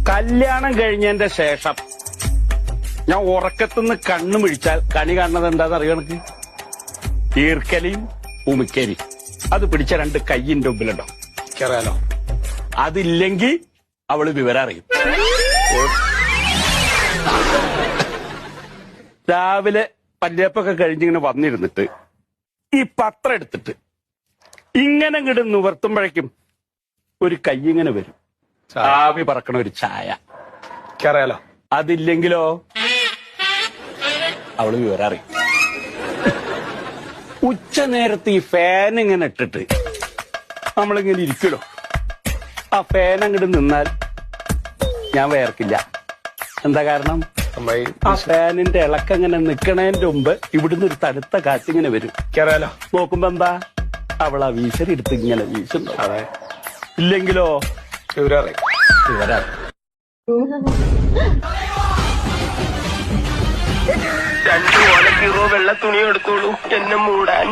കല്യാണം കഴിഞ്ഞതിന്റെ ശേഷം ഞാൻ ഉറക്കത്തുനിന്ന് കണ്ണു മിഴിച്ചാൽ കണി കാണുന്നത് എന്താന്ന് അറിയണക്ക് ഈർക്കലിയും ഉമിക്കലിയും അത് പിടിച്ച രണ്ട് കയ്യിന്റെ മുമ്പിലുണ്ടോ അറിയാലോ. അതില്ലെങ്കിൽ അവള് വിവരം അറിയും. രാവിലെ പല്ലേപ്പൊക്കെ കഴിഞ്ഞിങ്ങനെ വന്നിരുന്നിട്ട് ഈ പത്രം എടുത്തിട്ട് ഇങ്ങനെ ഇങ്ങോട്ട് നിവർത്തുമ്പോഴേക്കും ഒരു കൈ ഇങ്ങനെ വരും, ആവി പറക്കണ ഒരു ചായ. അറിയാലോ. അതില്ലെങ്കിലോ അവള് വിവരം അറിയും. ഉച്ച നേരത്ത് ഈ ഫാൻ ഇങ്ങനെ ഇട്ടിട്ട് നമ്മളിങ്ങനെ ഇരിക്കലോ, ആ ഫാൻ അങ്ങോട്ട് നിന്നാൽ ഞാൻ വേർക്കില്ല. എന്താ കാരണം? ആ ഫാനിന്റെ ഇളക്കങ്ങനെ നിക്കണേന്റെ മുമ്പ് ഇവിടുന്ന് ഒരു തണുത്ത കാറ്റിങ്ങനെ വരും. അറിയാലോ. നോക്കുമ്പോ എന്താ അവളാ വീശരി എടുത്ത് ഇങ്ങനെ വീശുന്നു. അതെ. ഇല്ലെങ്കിലോ വിവരം വിവരം 2 ഓലക്കീറോ വെള്ള തുണി എടുത്തോളൂ എന്നെ മൂടാൻ.